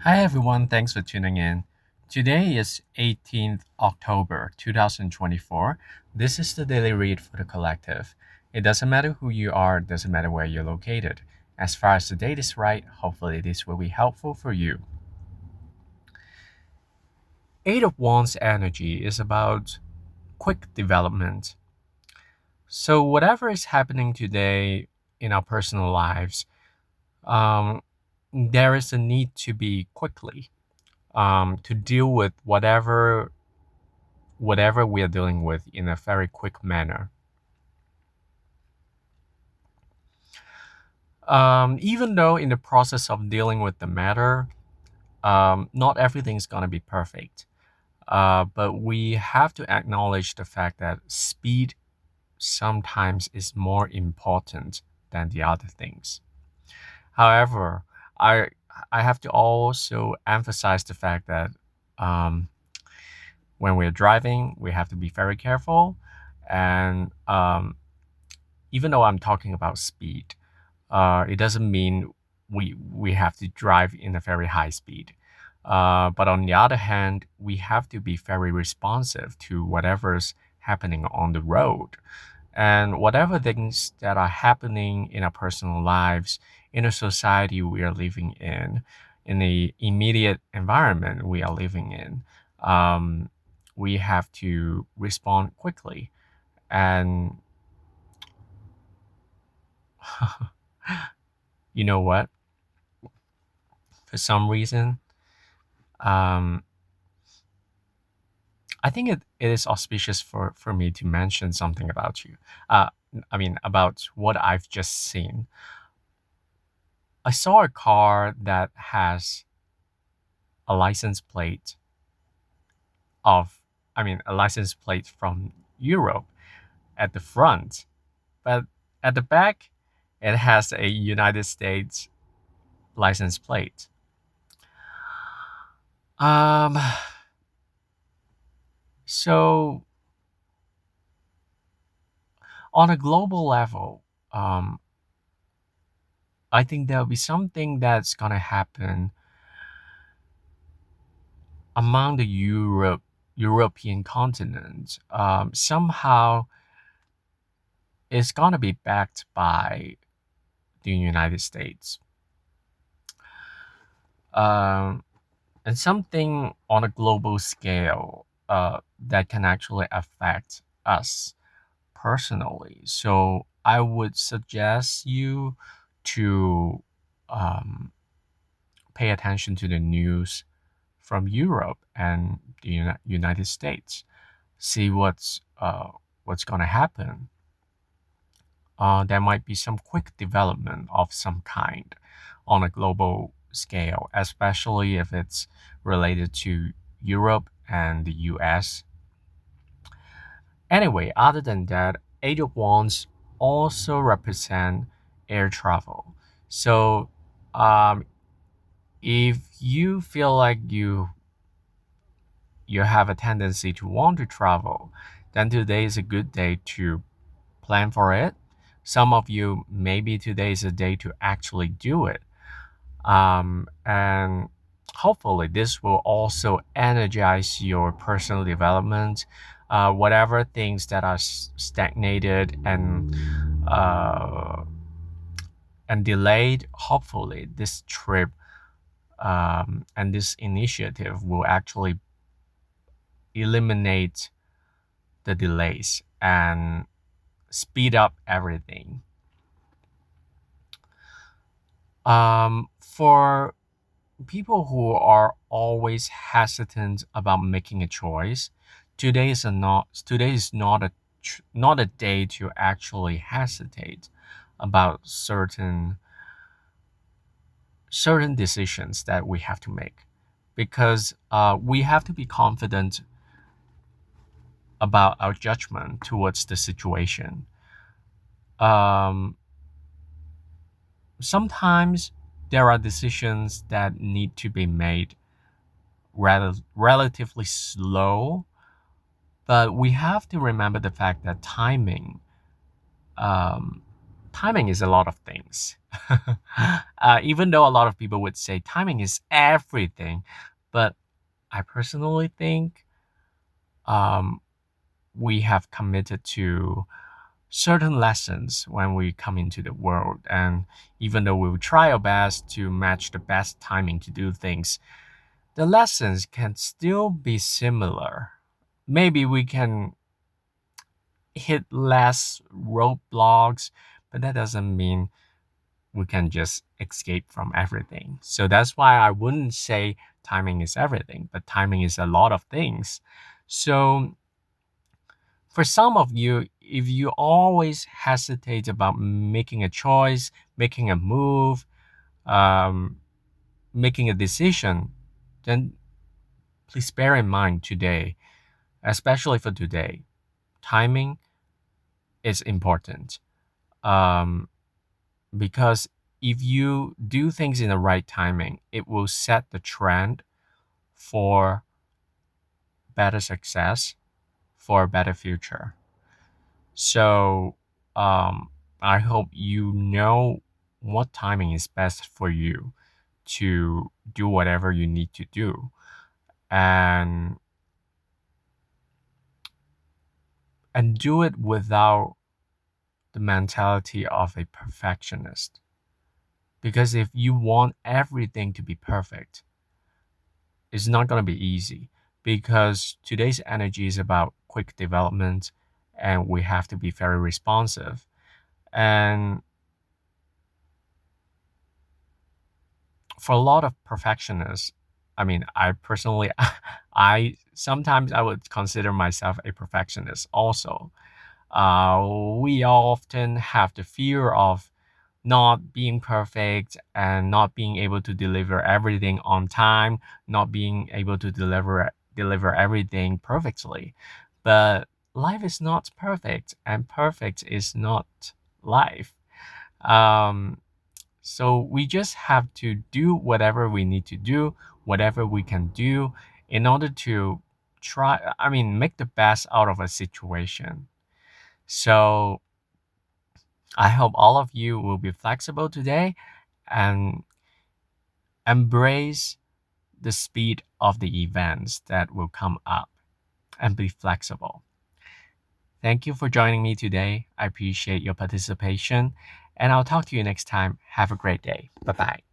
Hi everyone, thanks for tuning in. Today is 18th October 2024. This is the daily read for the collective. It doesn't matter who you are, it doesn't matter where you're located. As far as the date is right, hopefully this will be helpful for you. Eight of Wands energy is about quick development. So whatever is happening today in our personal lives, um, there is a need to be quickly to deal with whatever we are dealing with in a very quick manner. Even though in the process of dealing with the matter, not everything is going to be perfect. But we have to acknowledge the fact that speed sometimes is more important than the other things. However, I I have to also emphasize the fact that um, when we're driving, we have to be very careful. And even though I'm talking about speed, it doesn't mean we have to drive in a very high speed. But on the other hand, we have to be very responsive to whatever's happening on the road. And whatever things that are happening in our personal lives, in a society we are living in the immediate environment we are living in, um, we have to respond quickly. And you know what? For some reason, um, I think it is auspicious for me to mention something about you. Uh, I mean, about what I've just seen. I saw a car that has a license plate of, I mean, a license plate from Europe at the front, but at the back, it has a United States license plate. Um, so on a global level, I think there'll be something that's gonna happen among the European continent. Somehow it's gonna be backed by the United States. Um, and something on a global scale that can actually affect us personally. So I would suggest you to um, pay attention to the news from Europe and the United States. See what's going to happen. There might be some quick development of some kind on a global scale, especially if it's related to Europe and the US. Anyway, other than that, Age of Wands also represent air travel. So, um, if you feel like you have a tendency to want to travel, then today is a good day to plan for it. Some of you, maybe today is a day to actually do it. And hopefully, this will also energize your personal development. Whatever things that are stagnated uh, and delayed, hopefully, this trip and this initiative will actually eliminate the delays and speed up everything. For people who are always hesitant about making a choice, today is not not a day to actually hesitate about certain decisions that we have to make, because we have to be confident about our judgment towards the situation. Um, Sometimes there are decisions that need to be made relatively slow, but we have to remember the fact that um, timing is a lot of things. Even though a lot of people would say timing is everything, but I personally think um, we have committed to certain lessons when we come into the world. And even though we will try our best to match the best timing to do things, the lessons can still be similar. Maybe we can hit less roadblocks, but that doesn't mean we can just escape from everything. So that's why I wouldn't say timing is everything, but timing is a lot of things. So for some of you, if you always hesitate about making a choice, making a move, um, making a decision, then please bear in mind today, especially for today, timing is important. Um, because if you do things in the right timing, it will set the trend for better success, for a better future. So I hope you know what timing is best for you to do whatever you need to do, and do it without the mentality of a perfectionist. Because if you want everything to be perfect, it's not going to be easy, because today's energy is about quick development, and we have to be very responsive. And for a lot of perfectionists, I mean, I personally, I sometimes I would consider myself a perfectionist also. We often have the fear of not being perfect and not being able to deliver everything on time, not being able to deliver everything perfectly. But life is not perfect, and perfect is not life. Um, so we just have to do whatever we need to do, whatever we can do in order to make the best out of a situation. So I hope all of you will be flexible today and embrace the speed of the events that will come up, and be flexible. Thank you for joining me today. I appreciate your participation, and I'll talk to you next time. Have a great day. Bye bye.